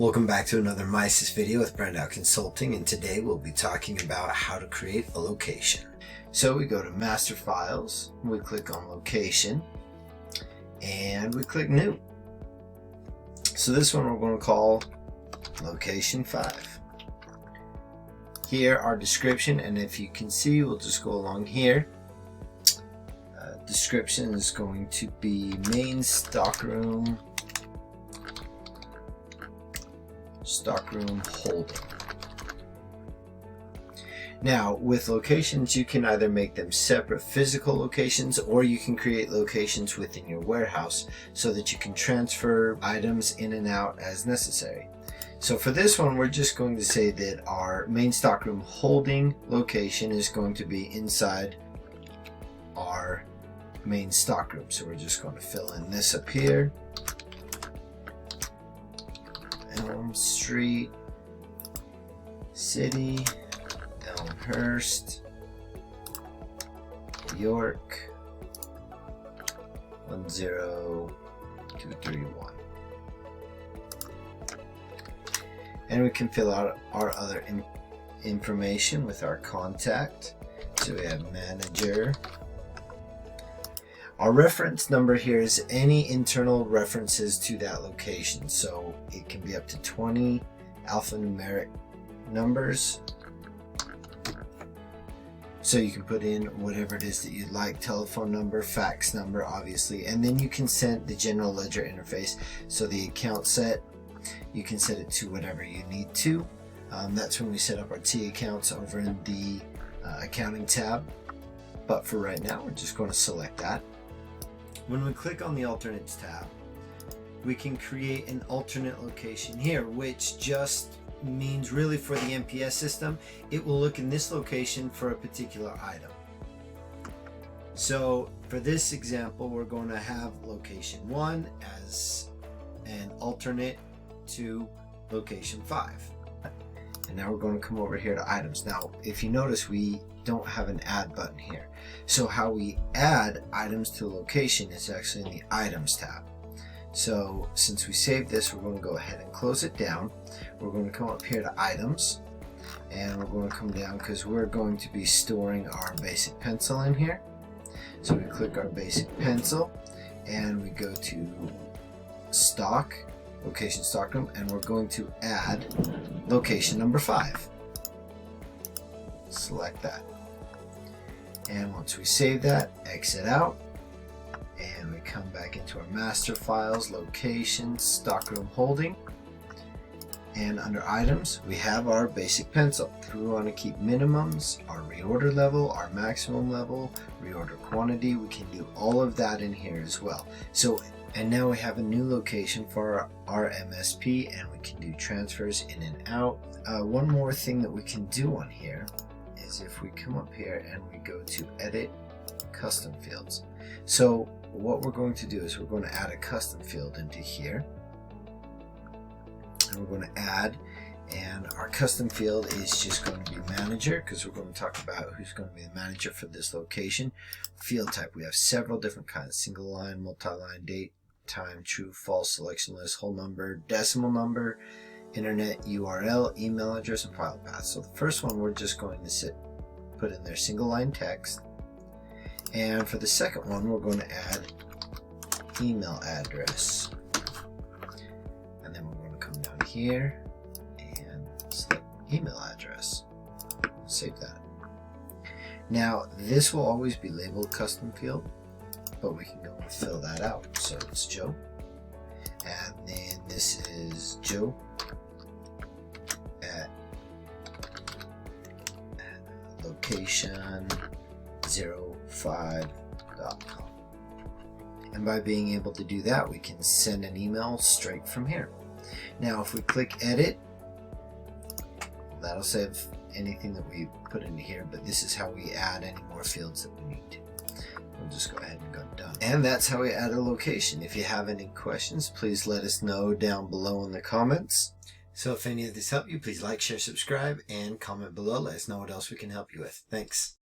Welcome back to another MISys video with Brand Consulting, and today we'll be talking about how to create a location. So we go to Master Files, we click on Location, and we click New. So this one we're going to call Location 5. Here our description, and if you can see, we'll just go along here. Description is going to be main stockroom holding. Now with locations, you can either make them separate physical locations, or you can create locations within your warehouse so that you can transfer items in and out as necessary. So for this one, we're just going to say that our main stockroom holding location is going to be inside our main stockroom. So we're just going to fill in this up here. Elm Street, City, Elmhurst, York, 10231. And we can fill out our other information with our contact. So we have manager. Our reference number here is any internal references to that location. So it can be up to 20 alphanumeric numbers. So you can put in whatever it is that you'd like, telephone number, fax number, obviously, and then you can set the general ledger interface. So the account set, you can set it to whatever you need to. That's when we set up our T accounts over in the accounting tab. But for right now, we're just going to select that. When we click on the Alternates tab, we can create an alternate location here, which just means really for the MPS system, it will look in this location for a particular item. So for this example, we're going to have location 1 as an alternate to location 5. And now we're going to come over here to items. Now, if you notice, we don't have an add button here. So how we add items to a location is actually in the items tab. So since we saved this, we're going to go ahead and close it down. We're going to come up here to items, and we're going to come down because we're going to be storing our basic pencil in here. So we click our basic pencil and we go to stock, location stockroom, and we're going to add location number 5. Select that. And once we save that, exit out, and we come back into our master files, location, stockroom holding, and under items, we have our basic pencil. We want to keep minimums, our reorder level, our maximum level, reorder quantity. We can do all of that in here as well. So, and now we have a new location for our MSP, and we can do transfers in and out. One more thing that we can do on here is if we come up here and we go to edit custom fields. So what we're going to do is we're going to add a custom field into here, and we're going to add, and our custom field is just going to be manager, because we're going to talk about who's going to be the manager for this location. Field type, we have several different kinds: single line, multi-line, date, time, true, false, selection list, whole number, decimal number, internet URL, email address, and file path. So the first one, we're just going to put in there single line text, and for the second one, we're going to add email address, and then we're going to come down here and select email address. Save that. Now this will always be labeled custom field, but we can go and fill that out. So it's Joe, and then this is Joe at location 05.com. And by being able to do that, we can send an email straight from here. Now if we click edit, that'll save anything that we put into here, but this is how we add any more fields that we need. We'll just go ahead and go done. And that's how we add a location. If you have any questions, please let us know down below in the comments. So if any of this helped you, please like, share, subscribe, and comment below. Let us know what else we can help you with. Thanks.